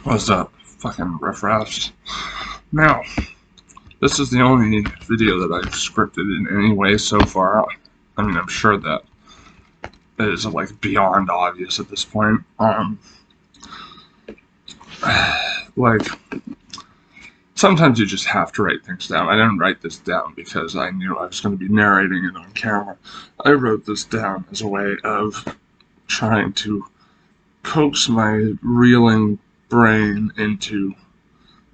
What's up, fucking riff-raffs? Now, this is the only video that I've scripted in any way so far. I mean, I'm sure that it is, like, beyond obvious at this point. Like, sometimes you just have to write things down. I didn't write this down because I knew I was going to be narrating it on camera. I wrote this down as a way of trying to coax my reeling brain into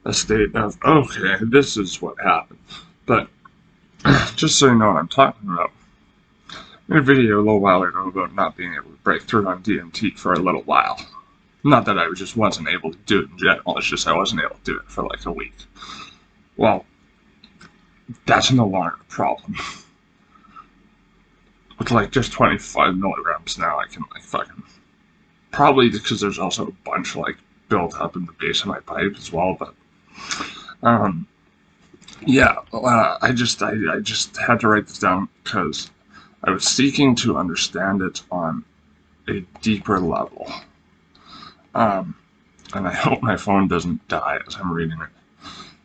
a state of, okay, this is what happened. But just so you know what I'm talking about, I made a video a little while ago about not being able to break through on DMT for a little while. Not that I just wasn't able to do it in general, it's just I wasn't able to do it for like a week. Well, that's no longer a problem. With like just 25 milligrams now, I can like fucking, probably because there's also a bunch like built up in the base of my pipe as well, but yeah, I just had to write this down because I was seeking to understand it on a deeper level. And I hope my phone doesn't die as I'm reading it.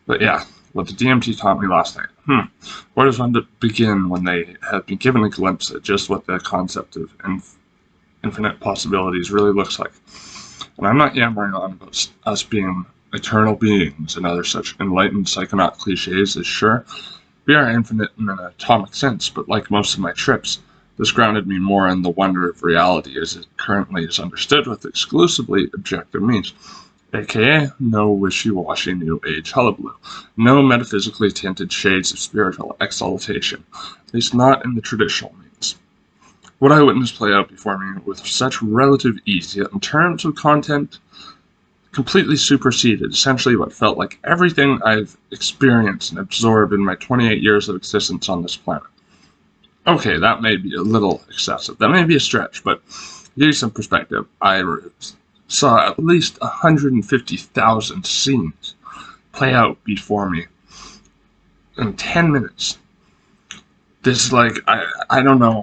But yeah, what the DMT taught me last night. Where does one begin when they have been given a glimpse at just what the concept of infinite possibilities really looks like? And I'm not yammering on about us being eternal beings and other such enlightened psychonaut cliches as sure, we are infinite in an atomic sense, but like most of my trips, this grounded me more in the wonder of reality as it currently is understood with exclusively objective means, aka no wishy-washy new age hullabaloo, no metaphysically tinted shades of spiritual exaltation, at least not in the traditional means. What I witnessed play out before me with such relative ease, yet in terms of content, completely superseded essentially what felt like everything I've experienced and absorbed in my 28 years of existence on this planet. Okay, that may be a little excessive. That may be a stretch, but to give you some perspective, I saw at least 150,000 scenes play out before me in 10 minutes. This is like, I don't know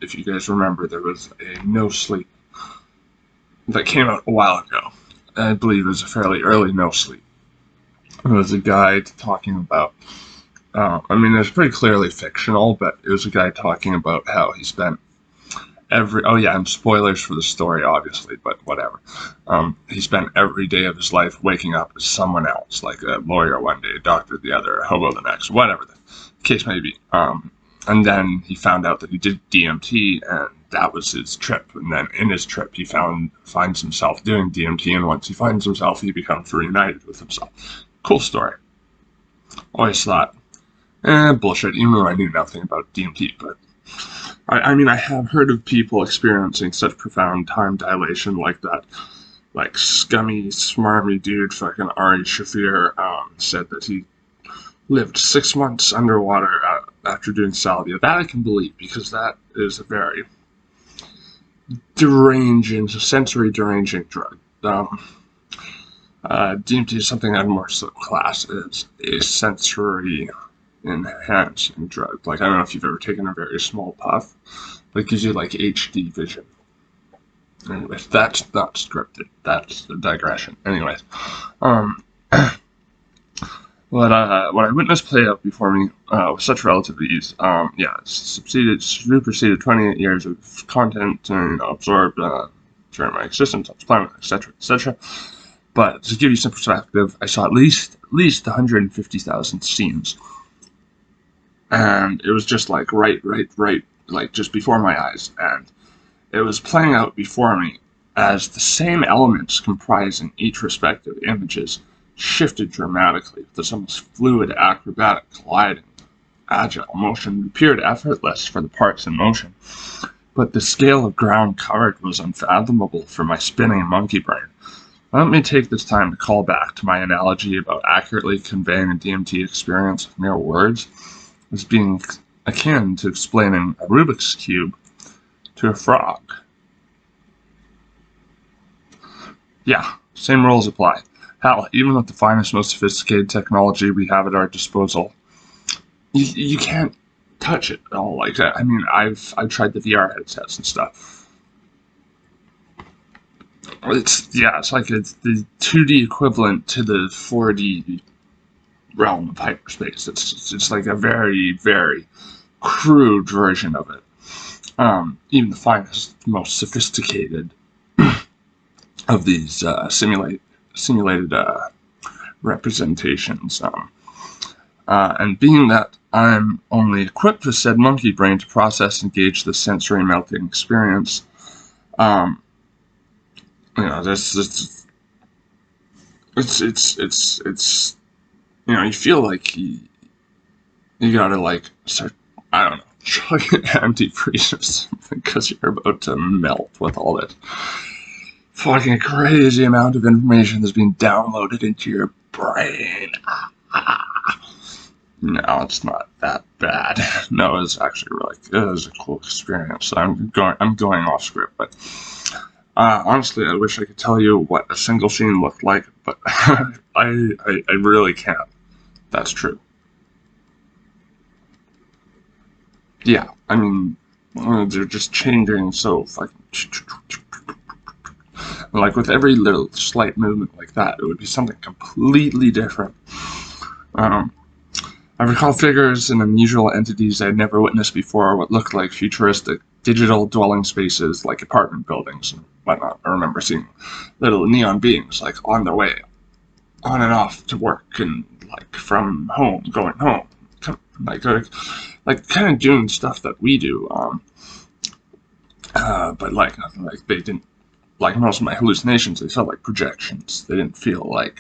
if you guys remember, there was a No Sleep that came out a while ago. I believe it was a fairly early No Sleep. It was a guy talking about, I mean, it was pretty clearly fictional, but it was a guy talking about how he spent oh yeah, and spoilers for the story, obviously, but whatever. He spent every day of his life waking up as someone else, like a lawyer one day, a doctor the other, a hobo the next, whatever the case may be. And then he found out that he did DMT, and that was his trip. And then in his trip, he finds himself doing DMT, and once he finds himself, he becomes reunited with himself. Cool story. Always thought, bullshit, even though I knew nothing about DMT, but I mean, I have heard of people experiencing such profound time dilation like that. Like, scummy, smarmy dude, fucking Ari Shafir, said that he lived 6 months underwater after doing salvia. That I can believe, because that is a very deranging, sensory deranging drug. DMT is something I'd more so class as a sensory enhancing drug. Like, I don't know if you've ever taken a very small puff, but it gives you like HD vision. Anyways, that's not scripted. That's a digression. Anyways, what I witnessed play out before me with such relative ease, yeah, superseded 28 years of content and absorbed during my existence on this planet, etc., etc. But to give you some perspective, I saw at least 150,000 scenes, and it was just like right, like just before my eyes, and it was playing out before me as the same elements comprising each respective images shifted dramatically with this almost fluid, acrobatic, gliding, agile motion. It appeared effortless for the parts in motion, but the scale of ground covered was unfathomable for my spinning monkey brain. Let me take this time to call back to my analogy about accurately conveying a DMT experience with mere words as being akin to explaining a Rubik's Cube to a frog. Yeah, same rules apply. Hell, even with the finest, most sophisticated technology we have at our disposal, you can't touch it at all like that. I mean, I've tried the VR headsets and stuff. it's like it's the 2D equivalent to the 4D realm of hyperspace. It's like a very, very crude version of it. Even the finest, most sophisticated of these simulated representations. And being that I'm only equipped with said monkey brain to process and gauge the sensory melting experience, this it's you feel like you gotta like start, I don't know, chugging antifreeze or something because you're about to melt with all that fucking crazy amount of information that's being downloaded into your brain. No, it's not that bad. No, it's actually it was a cool experience. I'm going off script, but honestly, I wish I could tell you what a single scene looked like, but I really can't. That's true. Yeah, I mean, they're just changing so fucking. Like with every little slight movement like that, it would be something completely different. I recall figures and unusual entities I had never witnessed before, what looked like futuristic digital dwelling spaces like apartment buildings and whatnot. I remember seeing little neon beings like on their way on and off to work and like from home, going home, like kind of doing stuff that we do. But like they didn't, like most of my hallucinations, they felt like projections. They didn't feel like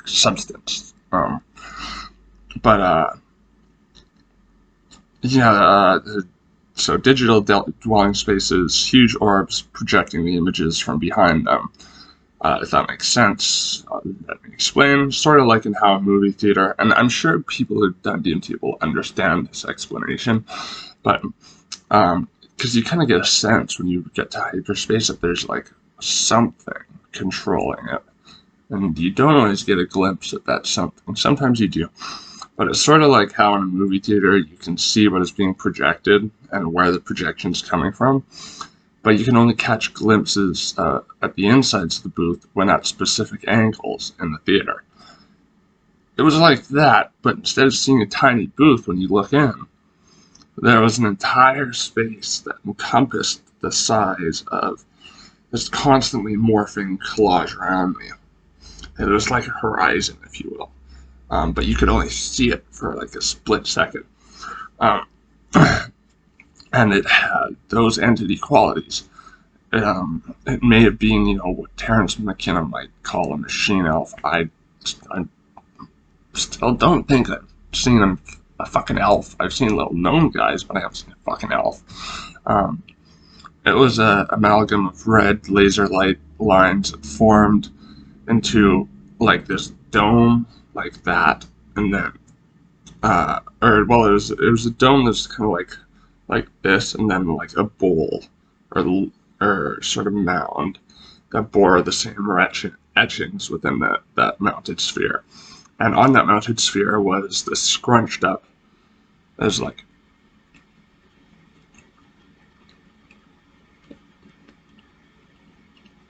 substance. But so digital dwelling spaces, huge orbs projecting the images from behind them. If that makes sense, let me explain. Sort of like in how a movie theater, and I'm sure people who've done DMT will understand this explanation, but because you kind of get a sense when you get to hyperspace that there's like something controlling it, and you don't always get a glimpse at that something. Sometimes you do. But it's sort of like how in a movie theater you can see what is being projected and where the projection's coming from, but you can only catch glimpses at the insides of the booth when at specific angles in the theater. It was like that, but instead of seeing a tiny booth when you look in, there was an entire space that encompassed the size of this constantly morphing collage around me. It was like a horizon, if you will. But you could only see it for like a split second. And it had those entity qualities. It may have been, what Terrence McKenna might call a machine elf. I still don't think I've seen a fucking elf. I've seen little gnome guys, but I haven't seen a fucking elf. It was an amalgam of red laser light lines that formed into like this dome like that, and then it was a dome that's kind of like this, and then like a bowl or sort of mound that bore the same etchings within that mounted sphere, and on that mounted sphere was this scrunched up as like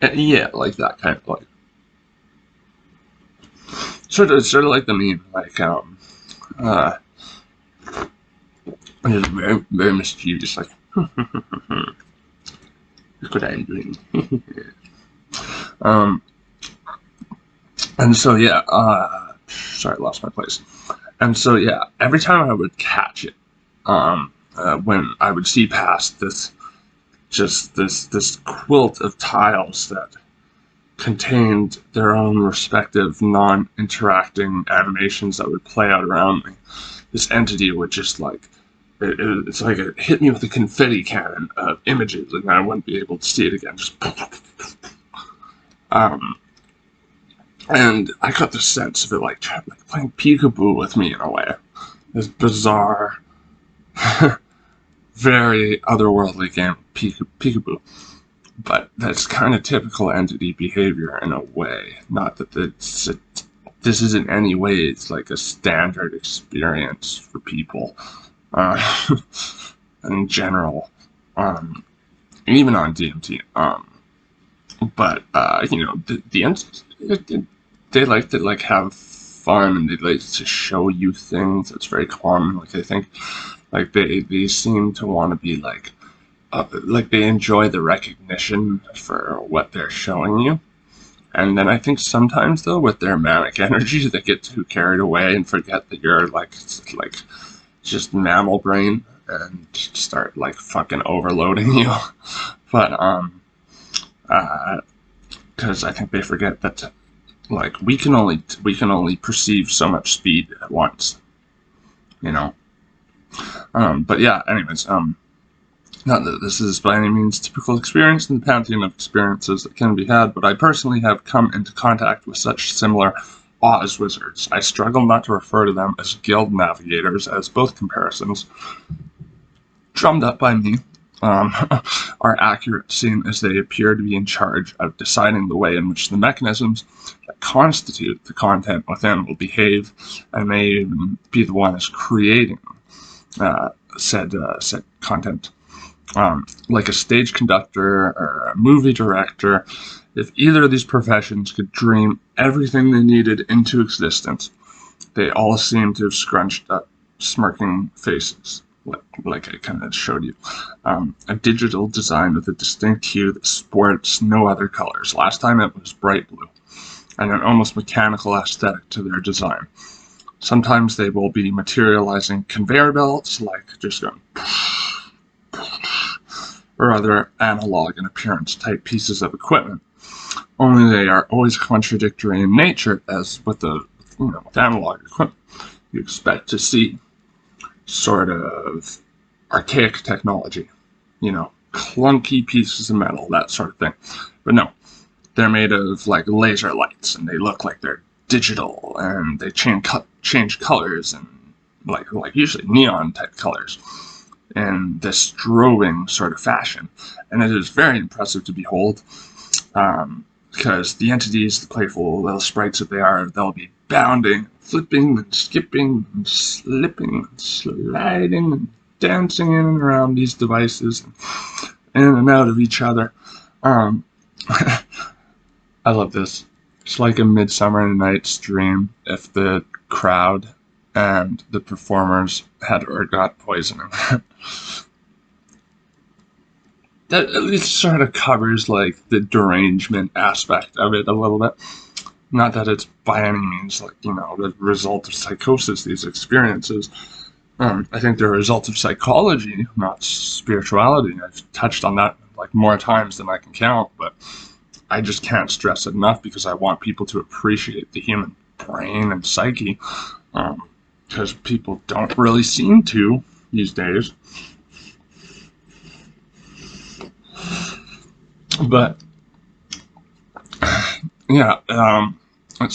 like that kind of like sort of like the meme, like just very, very mischievous, like look what I'm doing. And so sorry, I lost my place. And so every time I would catch it, when I would see past this quilt of tiles that contained their own respective non-interacting animations that would play out around me, this entity would just like it's like it hit me with a confetti cannon of images, and I wouldn't be able to see it again. Just and I got the sense of it like playing peekaboo with me in a way. This bizarre, very otherworldly game, peekaboo. But that's kind of typical entity behavior in a way. Not that this is in any way it's like a standard experience for people in general, even on DMT. but they like to like have fun, and they like to show you things. That's very common. Like I think, like they seem to want to be like they enjoy the recognition for what they're showing you. And then I think sometimes though, with their manic energy, they get too carried away and forget that you're like just mammal brain and start like fucking overloading you. But because I think they forget that like we can only perceive so much speed at once, you know. But yeah, anyways, not that this is by any means typical experience in the pantheon of experiences that can be had, but I personally have come into contact with such similar Oz wizards. I struggle not to refer to them as guild navigators, as both comparisons, drummed up by me, are accurate, seeing as they appear to be in charge of deciding the way in which the mechanisms that constitute the content within will behave, and may even be the ones creating said content. Like a stage conductor or a movie director, if either of these professions could dream everything they needed into existence, they all seem to have scrunched up, smirking faces, like I kind of showed you. A digital design with a distinct hue that sports no other colors. Last time it was bright blue, and an almost mechanical aesthetic to their design. Sometimes they will be materializing conveyor belts, like just going, or other analog in appearance type pieces of equipment. Only they are always contradictory in nature, as with with analog equipment. You expect to see sort of archaic technology, clunky pieces of metal, that sort of thing. But no, they're made of like laser lights, and they look like they're digital, and they change colors, and like usually neon type colors, in this strobing sort of fashion. And it is very impressive to behold, because the entities, the playful little sprites that they are, they'll be bounding, flipping, and skipping, and slipping, and sliding, and dancing in and around these devices, and in and out of each other. I love this. It's like a Midsummer Night's Dream if the crowd and the performers had or got poisoning. That at least sort of covers like the derangement aspect of it a little bit. Not that it's by any means like, the result of psychosis, these experiences. I think they're a result of psychology, not spirituality. I've touched on that like more times than I can count, but I just can't stress it enough, because I want people to appreciate the human brain and psyche, because people don't really seem to these days. But yeah, it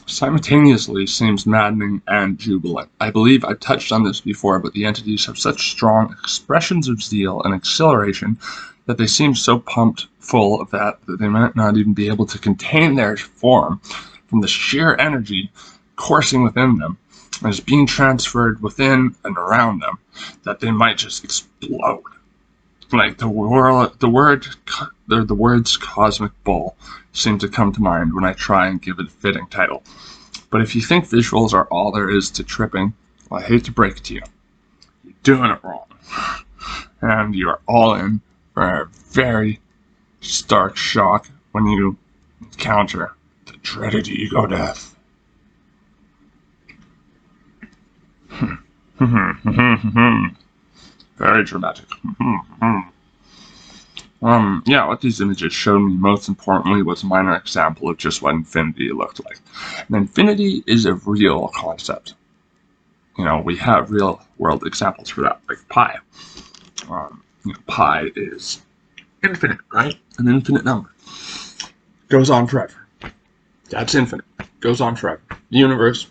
simultaneously seems maddening and jubilant. I believe I've touched on this before, but the entities have such strong expressions of zeal and exhilaration that they seem so pumped full of that they might not even be able to contain their form from the sheer energy coursing within them, and is being transferred within and around them, that they might just explode. Like the words cosmic bull seem to come to mind when I try and give it a fitting title. But if you think visuals are all there is to tripping, well, I hate to break it to you, you're doing it wrong. And you are all in for a very stark shock when you encounter the dreaded ego death. Very dramatic. Yeah, what these images showed me most importantly was a minor example of just what infinity looked like. And infinity is a real concept. We have real world examples for that, like pi. Pi is infinite, right? An infinite number. Goes on forever. That's infinite. Goes on forever. The universe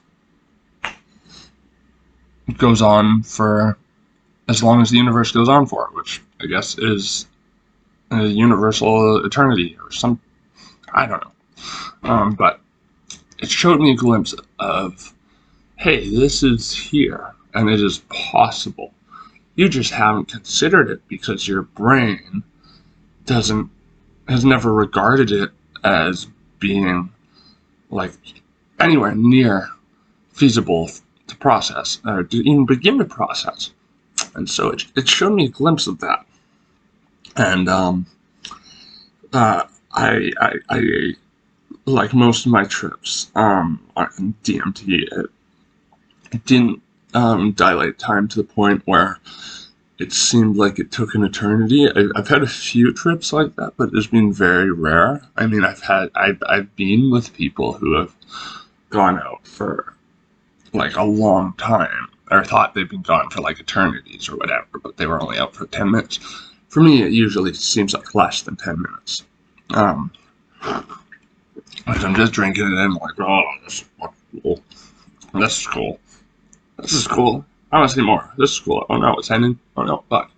goes on for as long as the universe goes on for, which I guess is a universal eternity or some, I don't know. But it showed me a glimpse of, hey, this is here and it is possible. You just haven't considered it because your brain doesn't has never regarded it as being like anywhere near feasible to process or to even begin to process. And so it showed me a glimpse of that. And I like most of my trips on DMT, it didn't dilate time to the point where it seemed like it took an eternity. I've had a few trips like that, but it's been very rare. I mean, I've been with people who have gone out for like a long time, or thought they've been gone for like eternities or whatever, but they were only out for 10 minutes. For me, it usually seems like less than 10 minutes. Like I'm just drinking it in, like, oh, this is cool. This is cool. This is cool. I want to see more. This is cool. Oh no, it's ending. Oh no, fuck.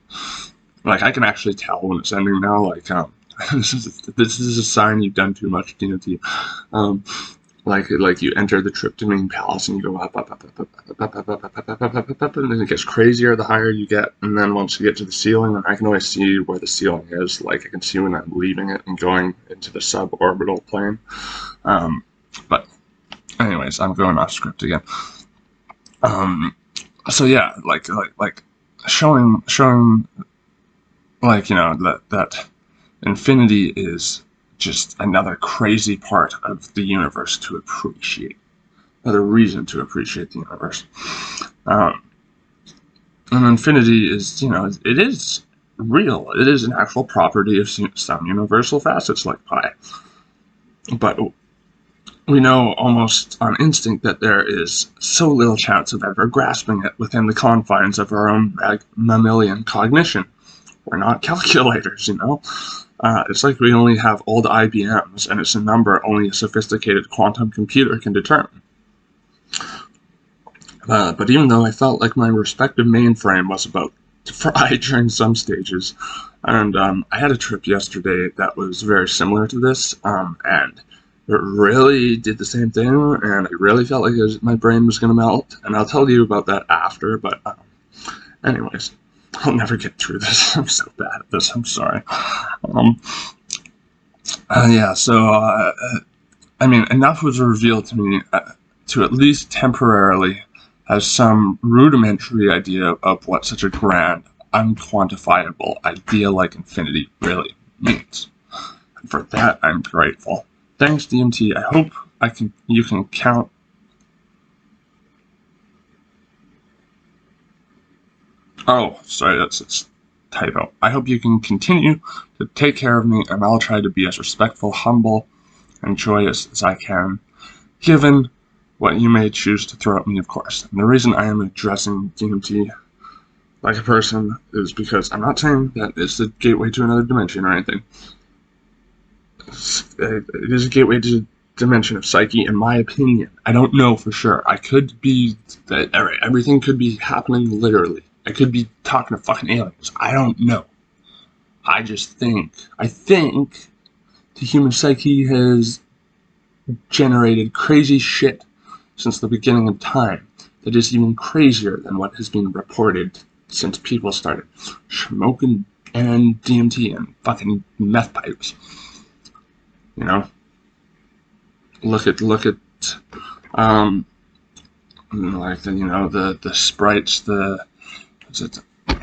Like I can actually tell when it's ending now. Like this is a sign you've done too much DMT. Like you enter the tryptamine palace and you go up, and then it gets crazier the higher you get. And then once you get to the ceiling, and I can always see where the ceiling is. Like I can see when I'm leaving it and going into the suborbital plane. But anyways, I'm going off script again. So yeah, like showing like, you know, that infinity is just another crazy part of the universe to appreciate, another reason to appreciate the universe. And infinity is, you know, it is real. It is an actual property of some universal facets like pi. But we know almost on instinct that there is so little chance of ever grasping it within the confines of our own mammalian cognition. We're not calculators, you know? It's like we only have old IBMs, and it's a number only a sophisticated quantum computer can determine. But even though I felt like my respective mainframe was about to fry during some stages, and I had a trip yesterday that was very similar to this, and it really did the same thing, and I really felt like my brain was going to melt, and I'll tell you about that after, but anyways, I'll never get through this. I'm so bad at this, I'm sorry. Yeah, so, I mean, enough was revealed to me to at least temporarily have some rudimentary idea of what such a grand, unquantifiable idea like infinity really means. And for that, I'm grateful. Thanks, DMT. I hope you can count. Oh, sorry, that's a typo. I hope you can continue to take care of me, and I'll try to be as respectful, humble, and joyous as I can, given what you may choose to throw at me, of course. And the reason I am addressing DMT like a person is because I'm not saying that it's the gateway to another dimension or anything. It is a gateway to a dimension of psyche, in my opinion. I don't know for sure. I could be that everything could be happening literally. I could be talking to fucking aliens. I don't know. I think the human psyche has generated crazy shit since the beginning of time that is even crazier than what has been reported since people started smoking and DMT and fucking meth pipes. You know, look at like the, you know, the sprites,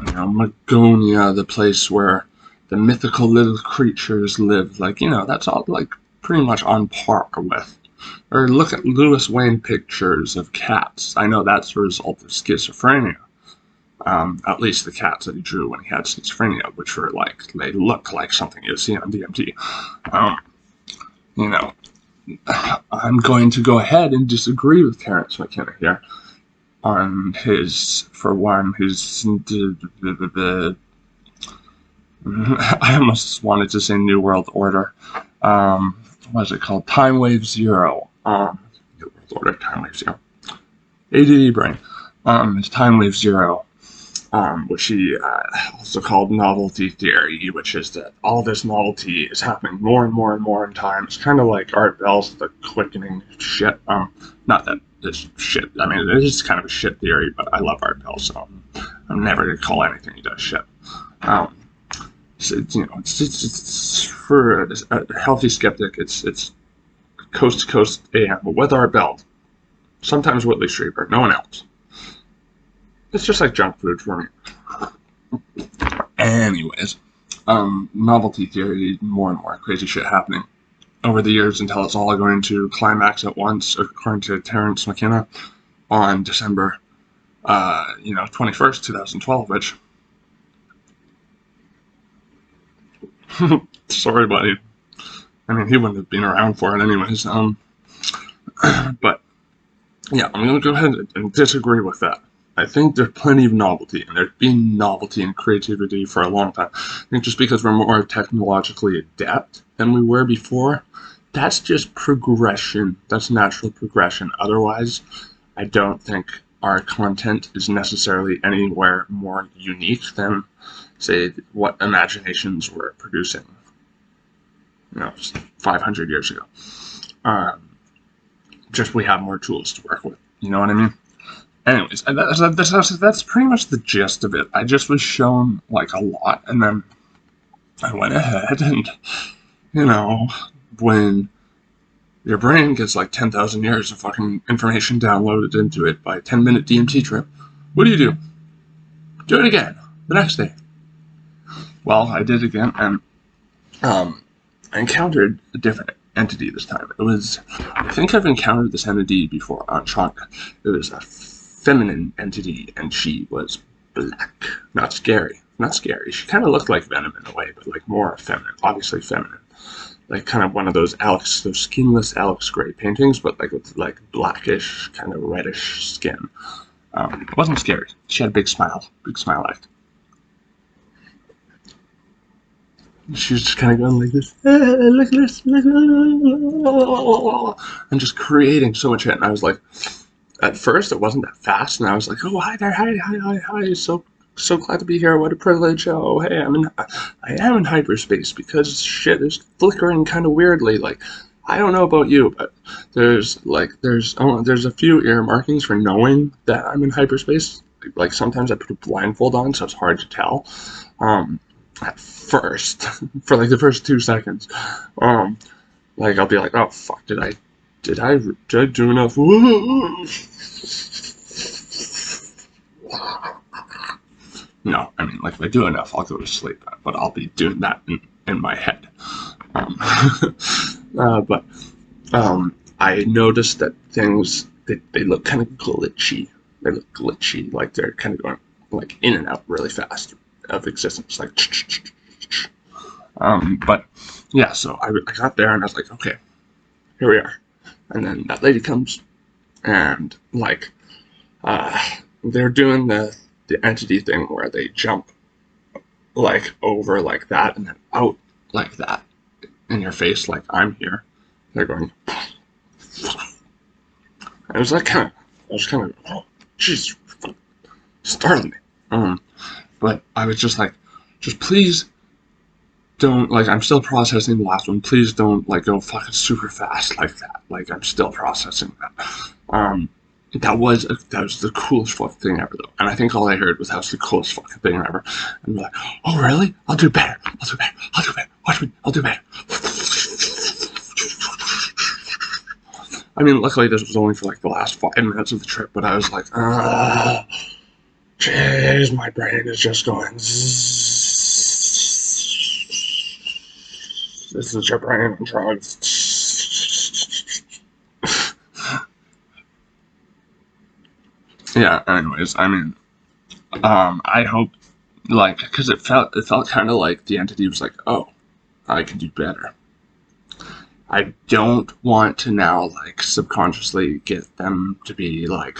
Magonia, the place where the mythical little creatures live. Like, you know, that's all like pretty much on par with. Or look at Louis Wayne pictures of cats. I know that's a result of schizophrenia. At least the cats that he drew when he had schizophrenia, which were like, they look like something you see on DMT. You know, I'm going to go ahead and disagree with Terence McKenna here on his, for one, his, I almost wanted to say New World Order. What is it called? Time Wave Zero. New World Order, Time Wave Zero. ADD brain. It's Time Wave Zero, which he also called novelty theory, which is that all this novelty is happening more and more and more in time. It's kind of like Art Bell's The Quickening shit. Not that it's shit. I mean, it is kind of a shit theory, but I love Art Bell, so I'm never going to call anything he does shit. It's for a healthy skeptic. It's coast to coast AM with our belt. Sometimes Whitley Strieber, but no one else. It's just like junk food for me. Anyways, novelty theory, more and more crazy shit happening over the years until it's all going to climax at once, according to Terence McKenna, on December, 21st, 2012, which, sorry, buddy. I mean, he wouldn't have been around for it anyways. But yeah, I'm going to go ahead and disagree with that. I think there's plenty of novelty, and there's been novelty and creativity for a long time. I think just because we're more technologically adept than we were before, that's just progression. That's natural progression. Otherwise, I don't think our content is necessarily anywhere more unique than, say, what imaginations were producing, 500 years ago. Just we have more tools to work with. You know what I mean? Anyways, that's pretty much the gist of it. I just was shown like a lot, and then I went ahead and, when your brain gets like 10,000 years of fucking information downloaded into it by a 10-minute DMT trip, what do? Do it again the next day. Well, I did again, and I encountered a different entity this time. I think I've encountered this entity before on Chonka. It was a feminine entity, and she was black. Not scary. She kind of looked like Venom in a way, but like more feminine. Obviously feminine. Like kind of one of those skinless Alex Gray paintings, but like with like blackish, kind of reddish skin. It wasn't scary. She had a big smile act. She was just kind of going like this, look at this, and just creating so much shit. And I was like, at first it wasn't that fast, and I was like, oh, hi there, hi, so glad to be here. What a privilege. Oh, hey, I am in hyperspace because shit is flickering kind of weirdly. Like, I don't know about you, but there's a few ear markings for knowing that I'm in hyperspace. Like sometimes I put a blindfold on, so it's hard to tell. At first, for like the first 2 seconds, like I'll be like, oh fuck, did I do enough? No, I mean, like if I do enough, I'll go to sleep, but I'll be doing that in my head. But I noticed that things they look kind of glitchy. They look glitchy, like they're kind of going like in and out really fast of existence, like. But yeah, so I got there and I was like, okay, here we are. And then that lady comes, and like they're doing the entity thing where they jump like over like that and then out like that in your face, like I'm here. They're going. I was kind of, oh, jeez, startled me. But I was just like, just please don't, like, I'm still processing the last one. Please don't, like, go fucking super fast like that. Like, I'm still processing that. That was the coolest fucking thing ever, though. And I think all I heard was, that was the coolest fucking thing ever. And we're like, oh, really? I'll do better. Watch me. I'll do better. I mean, luckily this was only for, like, the last 5 minutes of the trip, but I was like, jeez, my brain is just going zzz. This is your brain on drugs. Yeah, anyways, I mean, I hope, like, because it felt kind of like the entity was like, oh, I can do better. I don't want to now, like, subconsciously get them to be, like,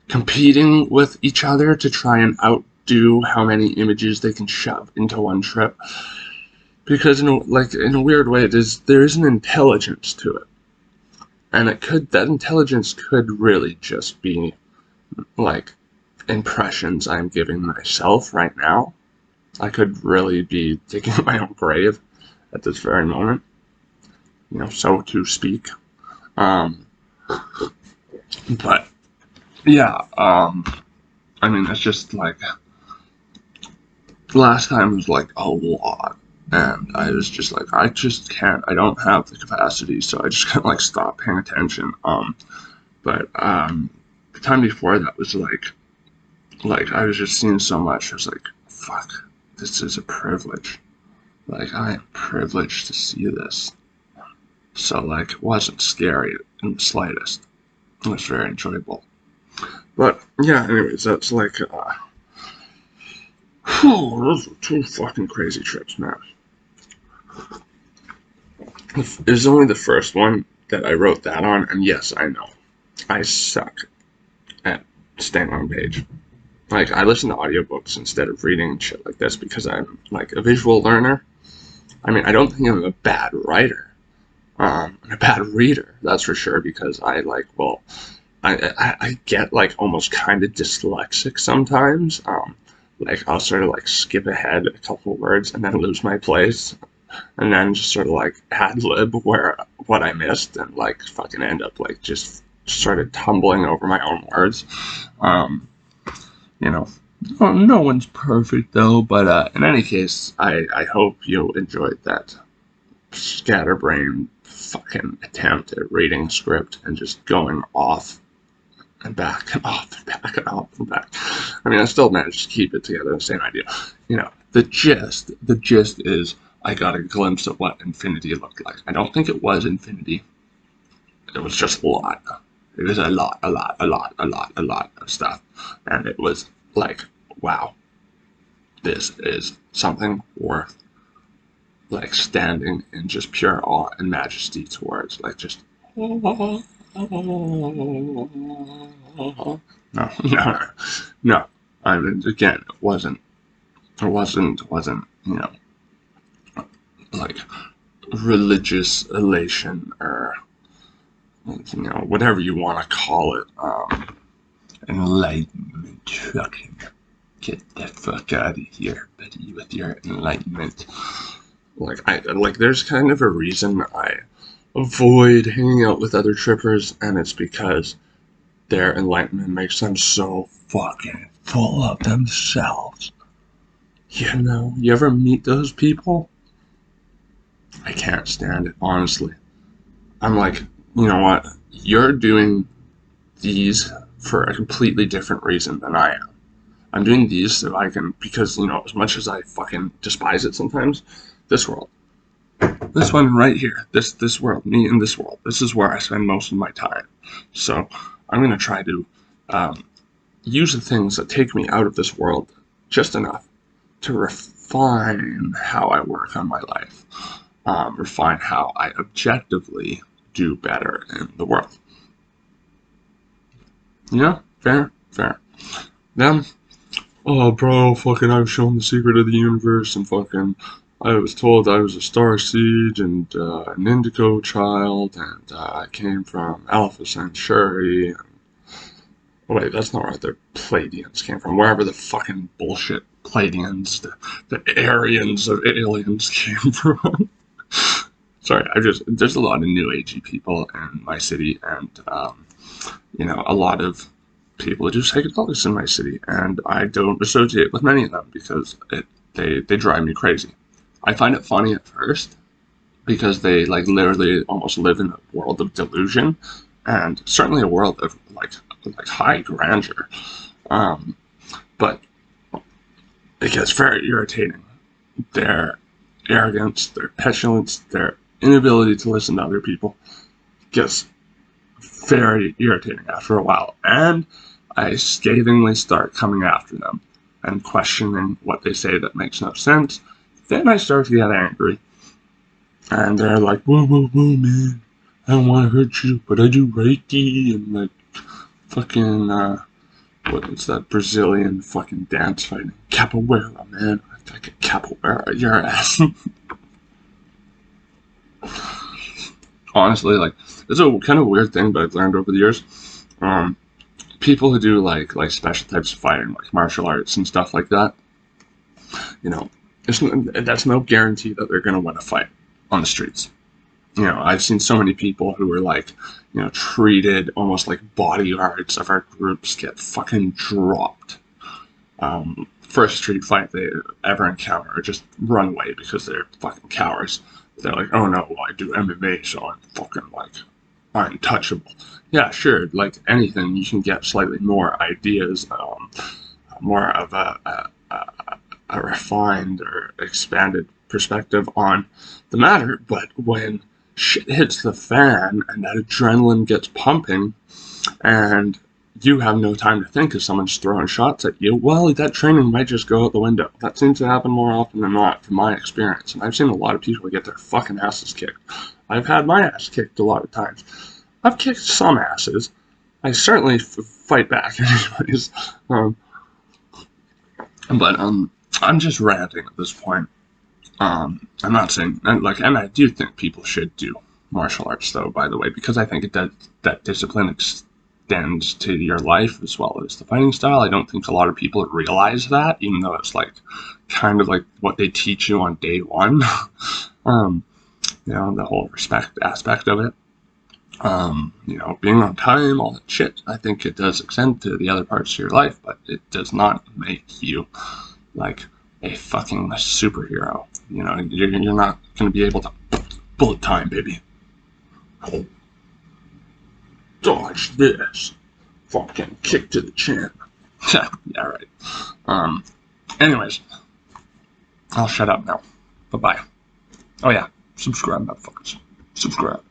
competing with each other to try and outdo how many images they can shove into one trip. Because in a weird way, there is an intelligence to it, and that intelligence could really just be like impressions I'm giving myself right now. I could really be digging my own grave at this very moment, so to speak. But yeah, I mean, it's just like last time was like a lot, and I was just like, I just can't, I don't have the capacity, so I just kind of like stopped paying attention. But the time before that was like I was just seeing so much. I was like, fuck, this is a privilege. Like, I am privileged to see this. So like, it wasn't scary in the slightest. It was very enjoyable. But yeah, anyways, that's like, those were 2 fucking crazy trips, man. It was only the first one that I wrote that on, and yes, I know, I suck at staying on page. Like, I listen to audiobooks instead of reading shit like this because I'm like a visual learner. I mean, I don't think I'm a bad writer. I'm a bad reader, that's for sure, because I like, well, I get like almost kind of dyslexic sometimes. Like, I'll sort of like skip ahead a couple of words and then lose my place, and then just sort of like ad lib where what I missed, and like fucking end up like just started tumbling over my own words. You know, no one's perfect though, but in any case, I hope you enjoyed that scatterbrain fucking attempt at reading script and just going off and back and off and back and off and back. I mean, I still managed to keep it together, the same idea. You know, the gist is I got a glimpse of what infinity looked like. I don't think it was infinity. It was just a lot. It was a lot of stuff. And it was like, wow, this is something worth like standing in just pure awe and majesty towards. Like, just no. I mean, again, it wasn't, you know, like religious elation or, you know, whatever you want to call it. Enlightenment. Fucking get the fuck out of here, buddy, with your enlightenment. Like, there's kind of a reason I avoid hanging out with other trippers, and it's because their enlightenment makes them so fucking full of themselves. You know, you ever meet those people? I can't stand it, honestly. I'm like, you know what? You're doing these for a completely different reason than I am. I'm doing these so I can, because, you know, as much as I fucking despise it sometimes, this world. This one right here, this world, me in this world, this is where I spend most of my time. So I'm going to try to use the things that take me out of this world just enough to refine how I work on my life, refine how I objectively do better in the world. Yeah, fair. Then, oh bro, fucking I was shown the secret of the universe, and fucking I was told I was a star seed and an indigo child, and I came from Alpha Centauri. And, oh wait, that's not right. The Pleiadians came from wherever the fucking bullshit Pleiadians, the Aryans of aliens came from. Sorry, there's a lot of new agey people in my city, and you know, a lot of people do psychedelics in my city, and I don't associate with many of them because they drive me crazy. I find it funny at first because they like literally almost live in a world of delusion, and certainly a world of like high grandeur. But it gets very irritating. Their arrogance, their petulance, their inability to listen to other people gets very irritating after a while, and I scathingly start coming after them and questioning what they say that makes no sense. Then I start to get angry, and they're like, whoa, man, I don't want to hurt you, but I do Reiki, and like, fucking, what's that Brazilian fucking dance fighting? Capoeira, man. I get capoeira your ass. Honestly, like, it's a kind of weird thing, but I've learned over the years. People who do like special types of fighting, like martial arts and stuff like that, you know, that's no guarantee that they're gonna win a fight on the streets. You know, I've seen so many people who were like, you know, treated almost like bodyguards of our groups get fucking dropped first street fight they ever encounter or just run away because they're fucking cowards. They're like, oh no, well, I do MMA, so I'm fucking like untouchable. Yeah, sure, like anything, you can get slightly more ideas, more of a refined or expanded perspective on the matter, but when shit hits the fan and that adrenaline gets pumping and you have no time to think if someone's throwing shots at you, well, that training might just go out the window. That seems to happen more often than not, from my experience. And I've seen a lot of people get their fucking asses kicked. I've had my ass kicked a lot of times. I've kicked some asses. I certainly fight back anyways. But I'm just ranting at this point. I'm not saying, and I do think people should do martial arts, though, by the way, because I think it does, that discipline extends to your life as well as the fighting style. I don't think a lot of people realize that, even though it's like kind of like what they teach you on day one. You know, the whole respect aspect of it. You know, being on time, all that shit. I think it does extend to the other parts of your life, but it does not make you like a fucking superhero. You know, you're not going to be able to bullet time, baby. Dodge this. Fucking kick to the chin. Yeah, right. Anyways, I'll shut up now. Bye-bye. Oh yeah, subscribe, motherfuckers. Subscribe.